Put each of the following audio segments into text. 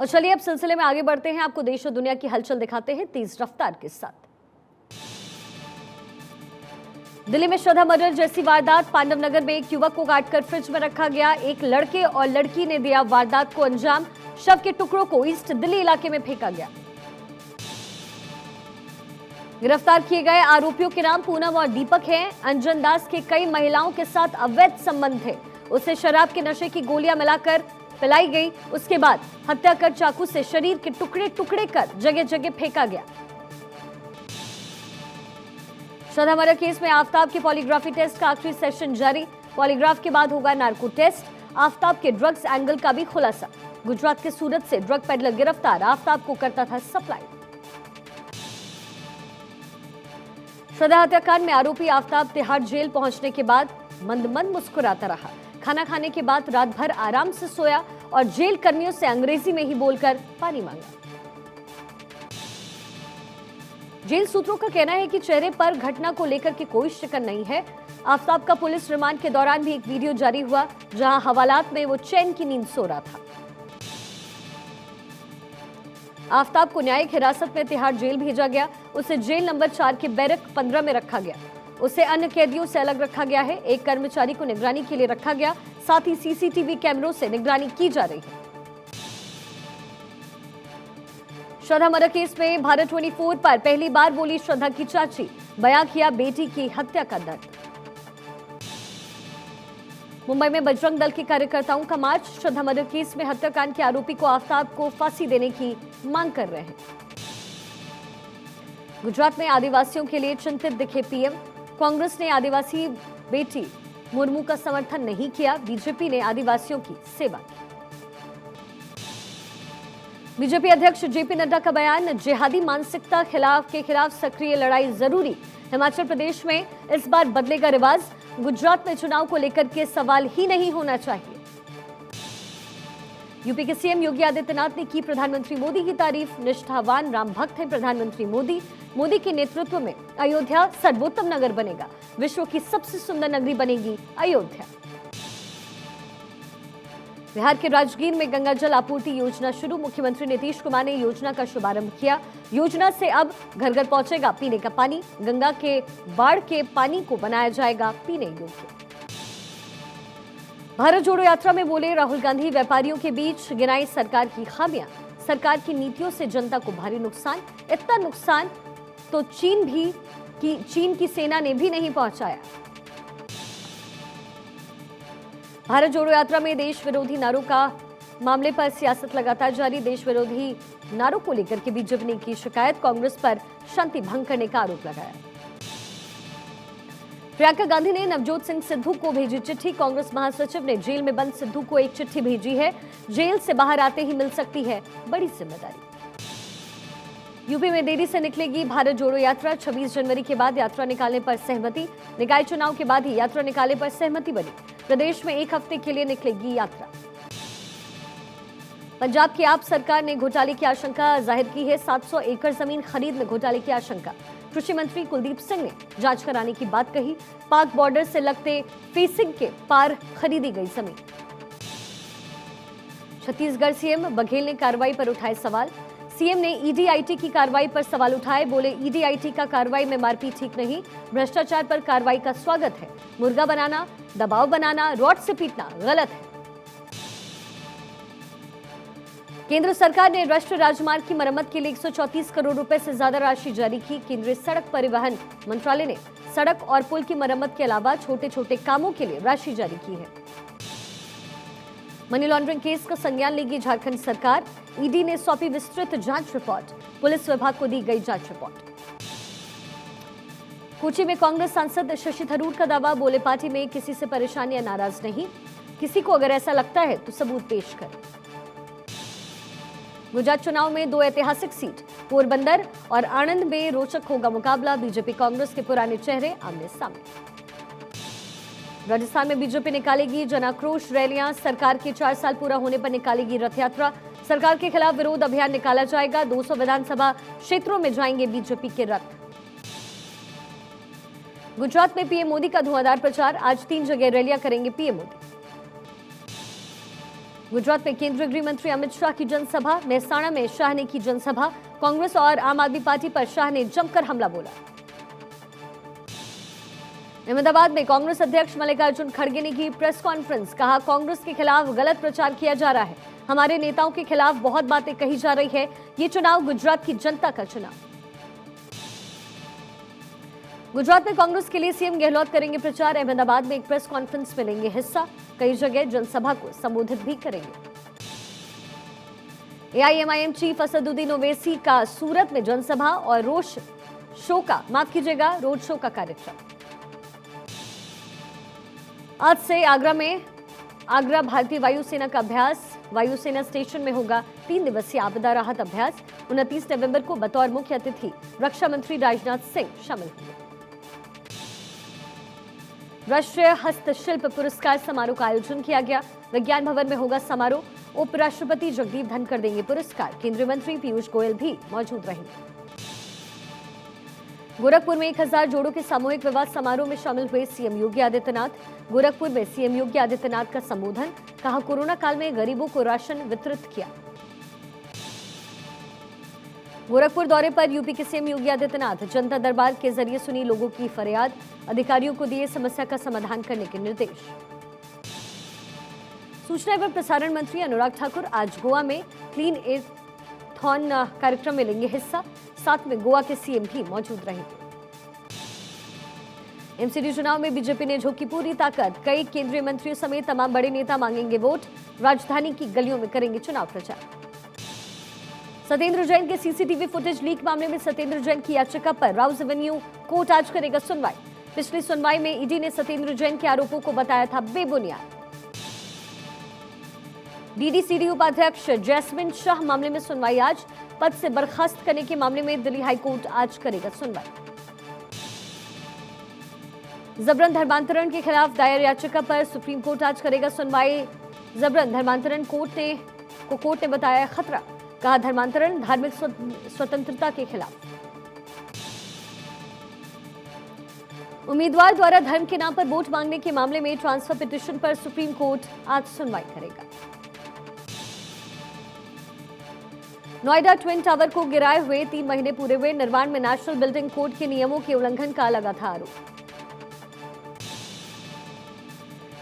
और चलिए अब सिलसिले में आगे बढ़ते हैं, आपको देश और दुनिया की हलचल दिखाते हैं तेज रफ्तार के साथ। दिल्ली में श्रद्धा मर्डर जैसी वारदात, पांडव नगर में एक युवक को काटकर फ्रिज में रखा गया। एक लड़के और लड़की ने दिया वारदात को अंजाम। शव के टुकड़ों को ईस्ट दिल्ली इलाके में फेंका गया। गिरफ्तार किए गए आरोपियों के नाम पूनम और दीपक हैं। अंजन दास के कई महिलाओं के साथ अवैध संबंध थे। उसे शराब के नशे की गोलियां मिलाकर पिलाई गई। उसके बाद हत्या कर चाकू से शरीर के टुकड़े टुकड़े कर जगह जगह फेंका गया। श्रद्धा मर्डर केस में आफताब के पॉलीग्राफी टेस्ट का आखिरी सेशन जारी। पॉलीग्राफ के बाद होगा नार्को टेस्ट। आफताब के ड्रग्स एंगल का भी खुलासा। गुजरात के सूरत से ड्रग पेडलर गिरफ्तार, आफताब को करता था सप्लाई। श्रद्धा हत्याकांड में आरोपी आफताब तिहाड़ जेल पहुंचने के बाद मंद मंद मुस्कुराता रहा। खाना खाने के बाद रात भर आराम से सोया और जेल कर्मियों से अंग्रेजी में ही बोलकर पानी मांगा। जेल सूत्रों का कहना है कि चेहरे पर घटना को लेकर के कोई शिकन नहीं है। आफताब का पुलिस रिमांड के दौरान भी एक वीडियो जारी हुआ, जहां हवालात में वो चैन की नींद सो रहा था। आफताब को न्यायिक हिरासत में तिहाड़ जेल भेजा गया। उसे जेल नंबर 4 के बैरक 15 में रखा गया। उसे अन्य कैदियों से अलग रखा गया है। एक कर्मचारी को निगरानी के लिए रखा गया। साथ ही सीसीटीवी कैमरों से निगरानी की जा रही है। श्रद्धा मर्डर केस में भारत 24 पर पहली बार बोली श्रद्धा की चाची, बयां किया बेटी की हत्या का दर्द। मुंबई में बजरंग दल के कार्यकर्ताओं का मार्च। श्रद्धा मर्डर केस में हत्याकांड के आरोपी को आफताब को फांसी देने की मांग कर रहे हैं। गुजरात में आदिवासियों के लिए चिंतित दिखे पीएम। कांग्रेस ने आदिवासी बेटी मुर्मू का समर्थन नहीं किया। बीजेपी ने आदिवासियों की सेवा की। बीजेपी अध्यक्ष जेपी नड्डा का बयान, जिहादी मानसिकता के खिलाफ सक्रिय लड़ाई जरूरी। हिमाचल प्रदेश में इस बार बदलेगा रिवाज। गुजरात में चुनाव को लेकर के सवाल ही नहीं होना चाहिए। यूपी के सीएम योगी आदित्यनाथ ने की प्रधानमंत्री मोदी की तारीफ। निष्ठावान राम भक्त हैं प्रधानमंत्री मोदी। मोदी के नेतृत्व में अयोध्या सर्वोत्तम नगर बनेगा। विश्व की सबसे सुंदर नगरी बनेगी अयोध्या। बिहार के राजगीर में गंगा जल आपूर्ति योजना शुरू। मुख्यमंत्री नीतीश कुमार ने योजना का शुभारंभ किया। योजना से अब घर घर पहुंचेगा पीने का पानी। गंगा के बाढ़ के पानी को बनाया जाएगा पीने योग्य। भारत जोड़ो यात्रा में बोले राहुल गांधी, व्यापारियों के बीच गिनाई सरकार की खामियां। सरकार की नीतियों से जनता को भारी नुकसान। इतना नुकसान तो चीन की सेना ने भी नहीं पहुंचाया। भारत जोड़ो यात्रा में देश विरोधी नारों का मामले पर सियासत लगातार जारी। देश विरोधी नारों को लेकर के बीजेपी ने की शिकायत। कांग्रेस पर शांति भंग करने का आरोप लगाया। प्रियंका गांधी ने नवजोत सिंह सिद्धू को भेजी चिट्ठी। कांग्रेस महासचिव ने जेल में बंद सिद्धू को एक चिट्ठी भेजी है। जेल से बाहर आते ही मिल सकती है बड़ी जिम्मेदारी। यूपी में देरी से निकलेगी भारत जोड़ो यात्रा। 26 जनवरी के बाद यात्रा निकालने पर सहमति। निकाय चुनाव के बाद ही यात्रा निकालने पर सहमति बनी। प्रदेश में एक हफ्ते के लिए निकलेगी यात्रा। पंजाब की आप सरकार ने घोटाले की आशंका जाहिर की है। 700 एकड़ जमीन खरीद में घोटाले की आशंका। कृषि मंत्री कुलदीप सिंह ने जांच कराने की बात कही। पाक बॉर्डर से लगते फेंसिंग के पार खरीदी गई जमीन। छत्तीसगढ़ सीएम बघेल ने कार्रवाई पर उठाए सवाल। सीएम ने ईडीआईटी की कार्रवाई पर सवाल उठाए। बोले ईडीआईटी का कार्रवाई में मारपीट ठीक नहीं। भ्रष्टाचार पर कार्रवाई का स्वागत है। मुर्गा बनाना, दबाव बनाना, रॉड से पीटना गलत है। केंद्र सरकार ने राष्ट्रीय राजमार्ग की मरम्मत के लिए 134 करोड़ रुपए से ज्यादा राशि जारी की। केंद्रीय सड़क परिवहन मंत्रालय ने सड़क और पुल की मरम्मत के अलावा छोटे छोटे कामों के लिए राशि जारी की है। मनी लॉन्ड्रिंग केस का संज्ञान लेगी झारखंड सरकार। ईडी ने सौंपी विस्तृत जांच रिपोर्ट। पुलिस विभाग को दी गई जांच रिपोर्ट। कोची में कांग्रेस सांसद शशि थरूर का दावा। बोले पार्टी में किसी से परेशान या नाराज नहीं। किसी को अगर ऐसा लगता है तो सबूत पेश करें। गुजरात चुनाव में 2 ऐतिहासिक सीट पोरबंदर और आणंद में रोचक होगा मुकाबला। बीजेपी कांग्रेस के पुराने चेहरे आमने सामने। राजस्थान में बीजेपी निकालेगी जन आक्रोश रैलियां। सरकार के 4 साल पूरा होने पर निकालेगी रथ यात्रा। सरकार के खिलाफ विरोध अभियान निकाला जाएगा। 200 विधानसभा क्षेत्रों में जाएंगे बीजेपी के रथ। गुजरात में पीएम मोदी का धुआंधार प्रचार। आज 3 जगह रैलियां करेंगे पीएम मोदी। गुजरात में केंद्रीय गृह मंत्री अमित शाह की जनसभा, मेहसाणा में शाह ने की जनसभा। कांग्रेस और आम आदमी पार्टी पर शाह ने जमकर हमला बोला। अहमदाबाद में कांग्रेस अध्यक्ष मल्लिकार्जुन खड़गे ने की प्रेस कॉन्फ्रेंस, कहा कांग्रेस के खिलाफ गलत प्रचार किया जा रहा है, हमारे नेताओं के खिलाफ बहुत बातें कही जा रही है, ये चुनाव गुजरात की जनता का चुनाव। गुजरात में कांग्रेस के लिए सीएम गहलोत करेंगे प्रचार, अहमदाबाद में एक प्रेस कॉन्फ्रेंस में लेंगे हिस्सा, कई जगह जनसभा को संबोधित भी करेंगे। एआईएमआईएम चीफ असदुद्दीन ओवैसी का सूरत में जनसभा और रोड शो का कार्यक्रम। आज से आगरा भारतीय वायुसेना का अभ्यास, वायुसेना स्टेशन में होगा 3 दिवसीय आपदा राहत अभ्यास। 29 नवंबर को बतौर मुख्य अतिथि रक्षा मंत्री राजनाथ सिंह शामिल होंगे। राष्ट्रीय हस्तशिल्प पुरस्कार समारोह का आयोजन किया गया, विज्ञान भवन में होगा समारोह। उपराष्ट्रपति जगदीप धनखड़ देंगे पुरस्कार, केंद्रीय मंत्री पीयूष गोयल भी मौजूद रहेंगे। गोरखपुर में 1000 जोड़ों के सामूहिक विवाह समारोह में शामिल हुए सीएम योगी आदित्यनाथ। गोरखपुर में सीएम योगी आदित्यनाथ का संबोधन, कहा कोरोना काल में गरीबों को राशन वितरित किया। गोरखपुर दौरे पर यूपी के सीएम योगी आदित्यनाथ, जनता दरबार के जरिए सुनी लोगों की फरियाद, अधिकारियों को दिए समस्या का समाधान करने के निर्देश। सूचना एवं प्रसारण मंत्री अनुराग ठाकुर आज गोवा में क्लीन एथॉन कार्यक्रम में लेंगे हिस्सा, साथ में गोवा के सीएम भी मौजूद रहेंगे। एमसीडी चुनाव में बीजेपी ने झोंकी पूरी ताकत, कई केंद्रीय मंत्रियों समेत तमाम बड़े नेता मांगेंगे वोट, राजधानी की गलियों में करेंगे चुनाव प्रचार। सत्येंद्र जैन के सीसीटीवी फुटेज लीक मामले में सत्येंद्र जैन की याचिका पर राउज एवेन्यू कोर्ट आज करेगा सुनवाई। पिछली सुनवाई में ईडी ने सत्येंद्र जैन के आरोपों को बताया था बेबुनियाद। डीडीसीडी उपाध्यक्ष जैस्मिन शाह मामले में सुनवाई आज, पद से बर्खास्त करने के मामले में दिल्ली हाईकोर्ट आज करेगा सुनवाई। जबरन धर्मांतरण के खिलाफ दायर याचिका पर सुप्रीम कोर्ट आज करेगा सुनवाई। जबरन धर्मांतरण कोर्ट ने बताया खतरा, कहा धर्मांतरण धार्मिक स्वतंत्रता के खिलाफ। उम्मीदवार द्वारा धर्म के नाम पर वोट मांगने के मामले में ट्रांसफर पिटीशन पर सुप्रीम कोर्ट आज सुनवाई करेगा। नोएडा ट्विन टावर को गिराए हुए 3 महीने पूरे हुए, निर्माण में नेशनल बिल्डिंग कोड के नियमों के उल्लंघन का लगा था आरोप।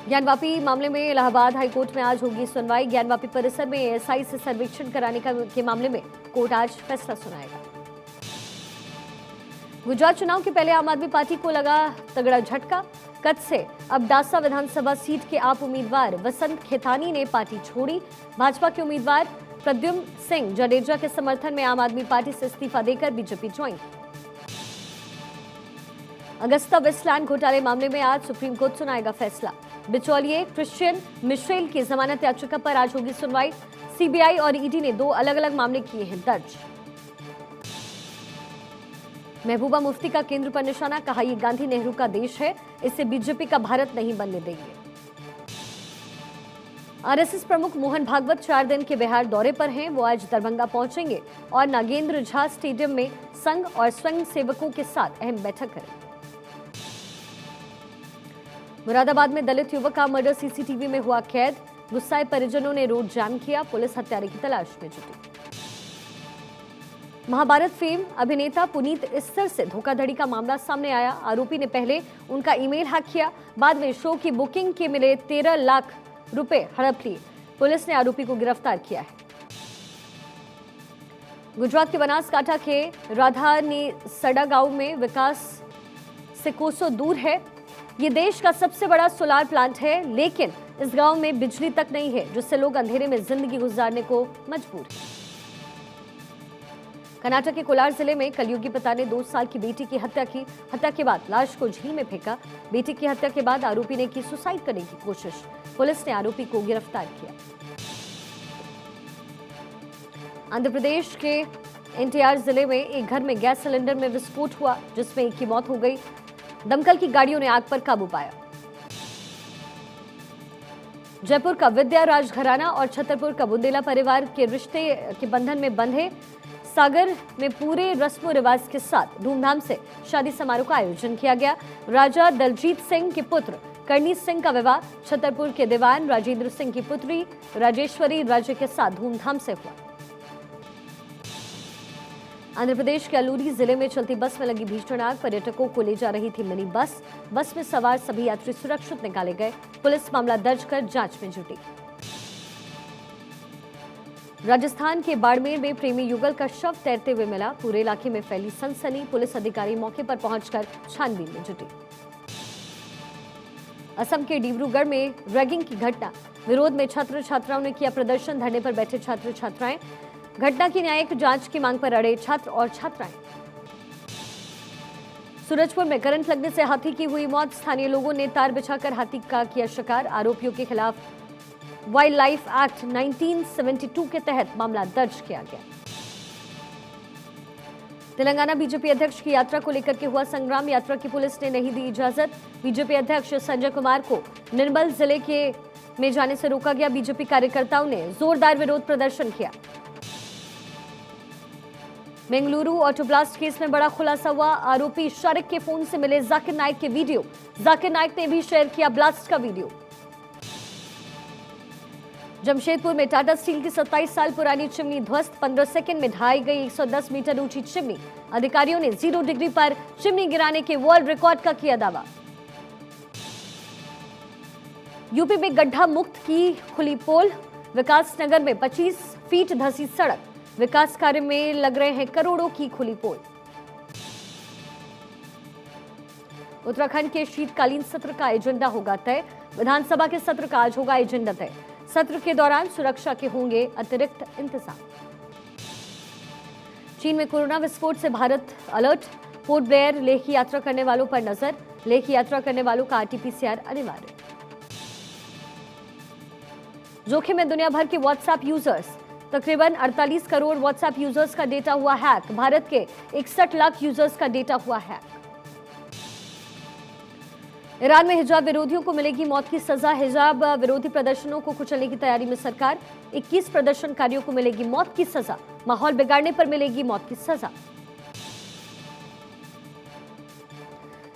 ज्ञानवापी मामले में इलाहाबाद हाईकोर्ट में आज होगी सुनवाई। ज्ञानवापी परिसर में एएसआई से सर्वेक्षण कराने के मामले में कोर्ट आज फैसला सुनाएगा। गुजरात चुनाव के पहले आम आदमी पार्टी को लगा तगड़ा झटका, कच्छ से अब डासा विधानसभा सीट के आप उम्मीदवार वसंत खेतानी ने पार्टी छोड़ी। भाजपा के उम्मीदवार प्रद्युम्न सिंह जडेजा के समर्थन में आम आदमी पार्टी से इस्तीफा देकर बीजेपी ज्वाइन। अगस्ता वेस्टलैंड घोटाले मामले में आज सुप्रीम कोर्ट सुनाएगा फैसला। बिचौलिए क्रिश्चियन मिशेल की जमानत याचिका पर आज होगी सुनवाई। सीबीआई और ईडी ने 2 अलग-अलग मामले किए हैं दर्ज। महबूबा मुफ्ती का केंद्र पर निशाना, कहा यह गांधी नेहरू का देश है, इससे बीजेपी का भारत नहीं बनने देंगे। आरएसएस प्रमुख मोहन भागवत 4 दिन के बिहार दौरे पर हैं। वो आज दरभंगा पहुंचेंगे और नागेंद्र झा स्टेडियम में संघ और स्वयं सेवकों के साथ अहम बैठक करेंगे। मुरादाबाद में दलित युवक का मर्डर सीसीटीवी में हुआ कैद, गुस्साए परिजनों ने रोड जाम किया, पुलिस हत्यारे की तलाश में जुटी। महाभारत फेम अभिनेता पुनीत इस्सर से धोखाधड़ी का मामला सामने आया। आरोपी ने पहले उनका ईमेल हैक किया, बाद में शो की बुकिंग के मिले 13 लाख रुपए हड़प लिए। पुलिस ने आरोपी को गिरफ्तार किया है। गुजरात के बनासकांठा के राधानी सड़ा गांव में विकास से कोसों दूर है। ये देश का सबसे बड़ा सोलार प्लांट है, लेकिन इस गांव में बिजली तक नहीं है, जिससे लोग अंधेरे में जिंदगी गुजारने को मजबूर हैं। कर्नाटक के कोलार जिले में कलयुगी पिता ने 2 साल की बेटी की हत्या की। हत्या के बाद लाश को झील में फेंका। बेटी की हत्या के बाद आरोपी ने की सुसाइड करने की कोशिश। पुलिस ने आरोपी को गिरफ्तार किया। आंध्र प्रदेश के एनटीआर जिले में एक घर में गैस सिलेंडर में विस्फोट हुआ, जिसमें एक की मौत हो गई। दमकल की गाड़ियों ने आग पर काबू पाया। जयपुर का विद्या राज घराना और छतरपुर का बुंदेला परिवार के रिश्ते के बंधन में बंधे। सागर में पूरे रस्मो रिवाज के साथ धूमधाम से शादी समारोह का आयोजन किया गया। राजा दलजीत सिंह के पुत्र करनी सिंह का विवाह छतरपुर के दीवान राजेंद्र सिंह की पुत्री राजेश्वरी राज्य के साथ धूमधाम से हुआ। आंध्र प्रदेश के अलूरी जिले में चलती बस में लगी भीषण आग, पर्यटकों को ले जा रही थी मिनी बस। बस में सवार सभी यात्री सुरक्षित निकाले गए। पुलिस मामला दर्ज कर जांच में जुटी। राजस्थान के बाड़मेर में प्रेमी युगल का शव तैरते हुए मिला। पूरे इलाके में फैली सनसनी। पुलिस अधिकारी मौके पर पहुंचकर छानबीन में जुटे। असम के डिब्रूगढ़ में रैगिंग की घटना, विरोध में छात्र छात्राओं ने किया प्रदर्शन। धरने पर बैठे छात्र छात्राएं, घटना की न्यायिक जांच की मांग पर अड़े छात्र और छात्राएं। सूरजपुर में करंट लगने से हाथी की हुई मौत। स्थानीय लोगों ने तार बिछाकर हाथी का किया शिकार। आरोपियों के खिलाफ वाइल्ड लाइफ एक्ट 1972 के तहत मामला दर्ज किया गया। तेलंगाना बीजेपी अध्यक्ष की यात्रा को लेकर के हुआ संग्राम। यात्रा की पुलिस ने नहीं दी इजाजत। बीजेपी अध्यक्ष संजय कुमार को निर्मल जिले के में जाने से रोका गया। बीजेपी कार्यकर्ताओं ने जोरदार विरोध प्रदर्शन किया। बेंगलुरु ऑटो ब्लास्ट केस में बड़ा खुलासा हुआ। आरोपी शारिक के फोन से मिले जाकिर नाइक के वीडियो। जाकिर नाइक ने भी शेयर किया ब्लास्ट का वीडियो। जमशेदपुर में टाटा स्टील की 27 साल पुरानी चिमनी ध्वस्त। 15 सेकंड में ढाई गई 110 मीटर ऊंची चिमनी। अधिकारियों ने 0 डिग्री पर चिमनी गिराने के वर्ल्ड रिकॉर्ड का किया दावा। यूपी में गड्ढा मुक्त की खुली पोल। विकास नगर में 25 फीट धंसी सड़क। विकास कार्य में लग रहे हैं करोड़ों की खुली पोल। उत्तराखंड के शीतकालीन सत्र का एजेंडा होगा तय। विधानसभा के सत्र का आज होगा एजेंडा तय। सत्र के दौरान सुरक्षा के होंगे अतिरिक्त इंतजाम। चीन में कोरोना विस्फोट से Bharat alert. Port Blair Leh की यात्रा करने वालों पर नजर। लेह की यात्रा करने वालों का आरटीपीसीआर अनिवार्य। जोखिम में दुनिया भर के व्हाट्सएप यूजर्स। तकरीबन 48 करोड़ व्हाट्सएप यूजर्स का डेटा हुआ हैक। भारत के 61 लाख यूजर्स का डेटा हुआ हैक। ईरान में हिजाब विरोधियों को मिलेगी मौत की सजा। हिजाब विरोधी प्रदर्शनों को कुचलने की तैयारी में सरकार। 21 प्रदर्शनकारियों को मिलेगी मौत की सजा। माहौल बिगाड़ने पर मिलेगी मौत की सजा।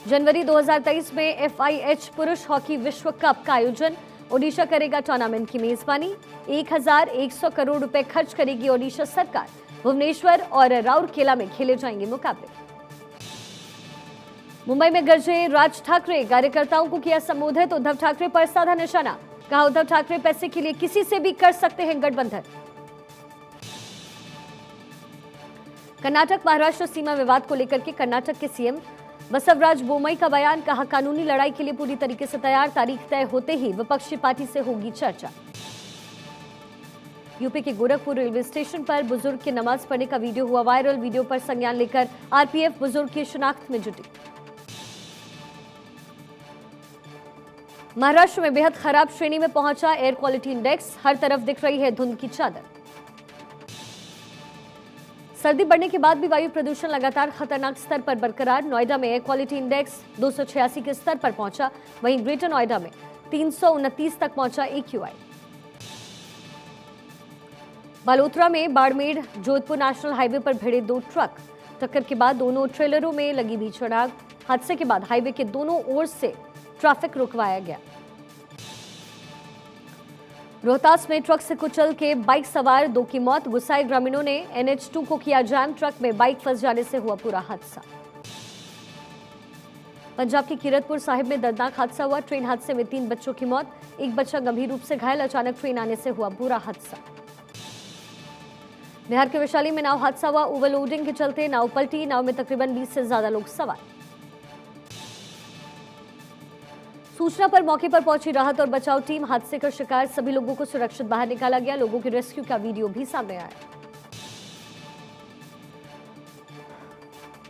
जनवरी 2023 में एफआईएच पुरुष हॉकी विश्व कप का आयोजन। ओडिशा करेगा टूर्नामेंट की मेजबानी। 1100 करोड़ रुपए खर्च करेगी ओडिशा सरकार। भुवनेश्वर और राउरकेला में खेले जाएंगे मुकाबले। मुंबई में गरजे राज ठाकरे। कार्यकर्ताओं को किया संबोधित। उद्धव ठाकरे पर साधा निशाना। कहा उद्धव ठाकरे पैसे के लिए किसी से भी कर सकते हैं गठबंधन। कर्नाटक महाराष्ट्र सीमा विवाद को लेकर के कर्नाटक के सीएम बसवराज बोमई का बयान। कहा कानूनी लड़ाई के लिए पूरी तरीके से तैयार। तारीख तय होते ही विपक्षी पार्टी से होगी चर्चा। यूपी के गोरखपुर रेलवे स्टेशन पर बुजुर्ग की नमाज पढ़ने का वीडियो हुआ वायरल। वीडियो पर संज्ञान लेकर आरपीएफ बुजुर्ग की शिनाख्त में जुटी। महाराष्ट्र में बेहद खराब श्रेणी में पहुंचा एयर क्वालिटी इंडेक्स। हर तरफ दिख रही है धुंध की चादर। सर्दी बढ़ने के बाद भी वायु प्रदूषण लगातार खतरनाक स्तर पर बरकरार। नोएडा में एयर क्वालिटी इंडेक्स 286 के स्तर पर पहुंचा। वहीं ग्रेटर नोएडा में 329 तक पहुंचा AQI। बालोतरा में बाड़मेर जोधपुर नेशनल हाईवे पर भिड़े 2 ट्रक। टक्कर के बाद दोनों ट्रेलरों में लगी भीषण आग। हादसे के बाद हाईवे के दोनों ओर से ट्रैफिक रुकवाया गया। रोहतास में ट्रक से कुचल के बाइक सवार 2 की मौत। गुस्साए ग्रामीणों ने NH2 को किया जाम। ट्रक में बाइक फंस जाने से हुआ पूरा हादसा। पंजाब के कीरतपुर साहिब में दर्दनाक हादसा हुआ। ट्रेन हादसे में 3 बच्चों की मौत। एक बच्चा गंभीर रूप से घायल। अचानक ट्रेन आने से हुआ बुरा हादसा। बिहार के वैशाली में नाव हादसा हुआ। ओवरलोडिंग के चलते नाव पलटी। नाव में तकरीबन 20 से ज्यादा लोग सवार। सूचना पर मौके पर पहुंची राहत और बचाव टीम। हादसे का शिकार सभी लोगों को सुरक्षित बाहर निकाला गया। लोगों के रेस्क्यू का वीडियो भी सामने आया।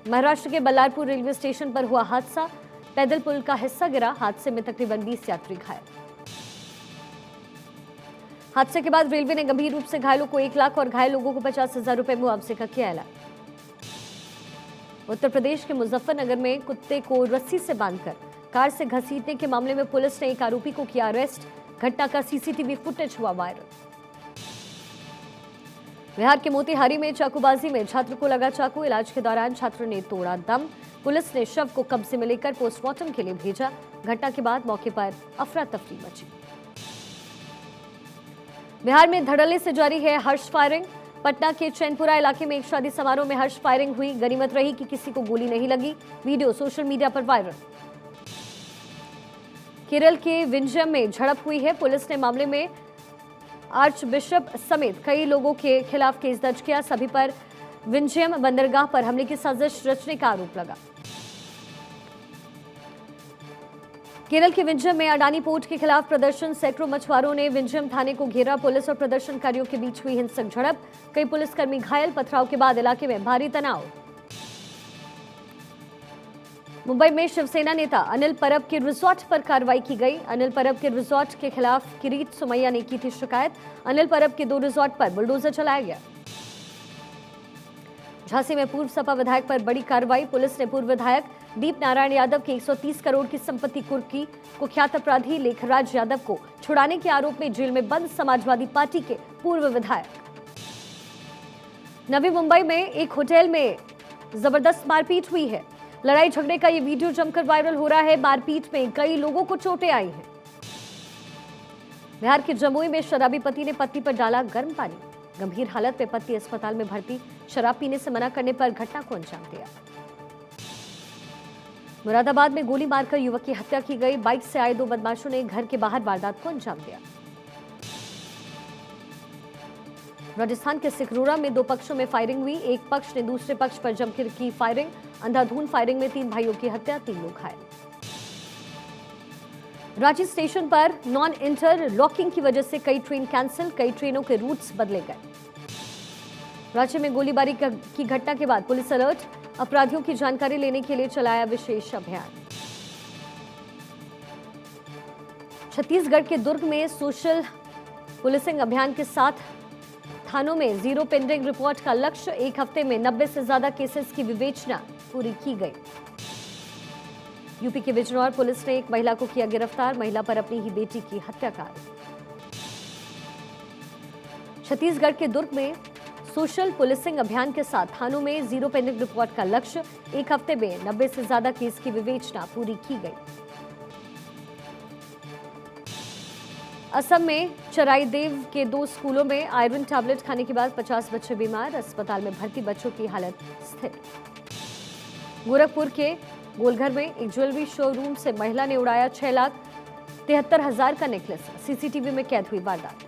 महाराष्ट्र के बल्लारपुर रेलवे स्टेशन पर हुआ हादसा। पैदल पुल का हिस्सा गिरा। हादसे में तकरीबन 20 यात्री घायल। हादसे के बाद रेलवे ने गंभीर रूप से घायलों को 1 लाख और घायल लोगों को 50,000 रुपए मुआवजे का किया ऐलान। उत्तर प्रदेश के मुजफ्फरनगर में कुत्ते को रस्सी से बांधकर कार से घसीटने के मामले में पुलिस ने एक आरोपी को किया अरेस्ट। घटना का सीसीटीवी फुटेज हुआ वायरल। बिहार के मोतिहारी में चाकूबाजी में छात्र को लगा चाकू। इलाज के दौरान छात्र ने तोड़ा दम। पुलिस ने शव को कब्जे में लेकर पोस्टमार्टम के लिए भेजा। घटना के बाद मौके पर अफरा तफरी मची। बिहार में धड़ल्ले से जारी है हर्ष फायरिंग। पटना के चैनपुरा इलाके में एक शादी समारोह में हर्ष फायरिंग हुई। गनीमत रही कि किसी को गोली नहीं लगी। वीडियो सोशल मीडिया पर वायरल। केरल के विंझम में झड़प हुई है। पुलिस ने मामले में आर्च बिशप समेत कई लोगों के खिलाफ केस दर्ज किया। सभी पर विंझम बंदरगाह पर हमले की साजिश रचने का आरोप लगा। केरल के विंझम में अडानी पोर्ट के खिलाफ प्रदर्शन। सैकड़ों मछुआरों ने विंझम थाने को घेरा। पुलिस और प्रदर्शनकारियों के बीच हुई हिंसक झड़प। कई पुलिसकर्मी घायल। पथराव के बाद इलाके में भारी तनाव। मुंबई में शिवसेना नेता अनिल परब के रिजॉर्ट पर कार्रवाई की गई। अनिल परब के रिजॉर्ट के खिलाफ किरीट सुमैया ने की थी शिकायत। अनिल परब के 2 रिजॉर्ट पर बुलडोजर चलाया गया। झांसी में पूर्व सपा विधायक पर बड़ी कार्रवाई। पुलिस ने पूर्व विधायक दीप नारायण यादव की 130 करोड़ की संपत्ति कुर्की। कुख्यात अपराधी लेखराज यादव को छुड़ाने के आरोप में जेल में बंद समाजवादी पार्टी के पूर्व विधायक। नवी मुंबई में एक होटल में जबरदस्त मारपीट हुई है। लड़ाई झगड़े का ये वीडियो जमकर वायरल हो रहा है। मारपीट में कई लोगों को चोटें आई हैं। बिहार के जमुई में शराबी पति ने पत्नी पर डाला गर्म पानी। गंभीर हालत में पति अस्पताल में भर्ती। शराब पीने से मना करने पर घटना को अंजाम दिया। मुरादाबाद में गोली मारकर युवक की हत्या की गई। बाइक से आए 2 बदमाशों ने घर के बाहर वारदात को अंजाम दिया। राजस्थान के सिकरोड़ा में 2 पक्षों में फायरिंग हुई। एक पक्ष ने दूसरे पक्ष पर जमकर की फायरिंग। अंधाधुंध फायरिंग में 3 भाइयों की हत्या, 3 लोग घायल। रांची स्टेशन पर नॉन इंटर लॉकिंग की वजह से कई ट्रेन कैंसिल। कई ट्रेनों के रूट्स बदले गए। रांची में गोलीबारी की घटना के बाद पुलिस अलर्ट। अपराधियों की जानकारी लेने के लिए चलाया विशेष अभियान। छत्तीसगढ़ के दुर्ग में सोशल पुलिसिंग अभियान के साथ थानों में जीरो पेंडिंग रिपोर्ट का लक्ष्य। 1 हफ्ते में 90 से ज्यादा केसेस की विवेचना पूरी की गई। यूपी के बिजनौर पुलिस ने एक महिला को किया गिरफ्तार। महिला पर अपनी ही बेटी की हत्या का आरोप। छत्तीसगढ़ के दुर्ग में सोशल पुलिसिंग अभियान के साथ थानों में जीरो पेंडिंग रिपोर्ट का लक्ष्य। 1 हफ्ते में 90 से ज्यादा केस की विवेचना पूरी की गई। असम में चराईदेव के 2 स्कूलों में आयरन टैबलेट खाने के बाद 50 बच्चे बीमार। अस्पताल में भर्ती बच्चों की हालत स्थिर। गोरखपुर के गोलघर में एक ज्वेलरी शोरूम से महिला ने उड़ाया 6,73,000 का नेकलेस। सीसीटीवी में कैद हुई वारदात।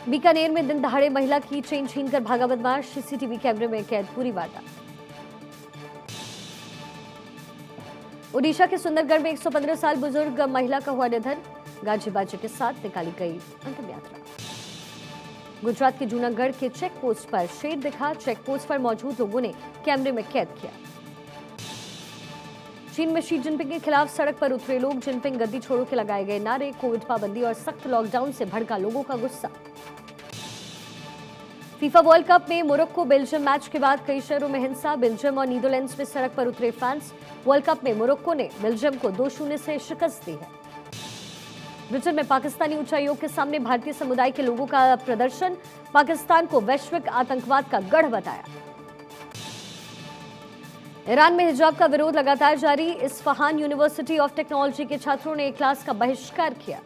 बीकानेर में दिन दहाड़े महिला की चेन छीनकर भागा बदमाश। सीसीटीवी कैमरे में कैद पूरी वारदात। ओडिशा के सुंदरगढ़ में 115 साल बुजुर्ग महिला का हुआ निधन। गाजे बाजे के साथ निकाली गई अंतिम यात्रा। गुजरात के जूनागढ़ के चेक पोस्ट पर शेर दिखा। चेक पोस्ट पर मौजूद लोगों ने कैमरे में कैद किया। चीन में शी जिनपिंग के खिलाफ सड़क पर उतरे लोग। जिनपिंग गद्दी छोड़ो के लगाए गए नारे। कोविड पाबंदी और सख्त लॉकडाउन से भड़का लोगों का गुस्सा। फीफा वर्ल्ड कप में मोरक्को बेल्जियम मैच के बाद कई शहरों में हिंसा। बेल्जियम और नीदरलैंड्स में सड़क पर उतरे फैंस। वर्ल्ड कप में मोरक्को ने बेल्जियम को 2-0 से शिकस्त दी है। ब्रिटेन में पाकिस्तानी उच्चायोग के सामने भारतीय समुदाय के लोगों का प्रदर्शन। पाकिस्तान को वैश्विक आतंकवाद का गढ़ बताया। ईरान में हिजाब का विरोध लगातार जारी। इस्फहान यूनिवर्सिटी ऑफ टेक्नोलॉजी के छात्रों ने एक क्लास का बहिष्कार किया।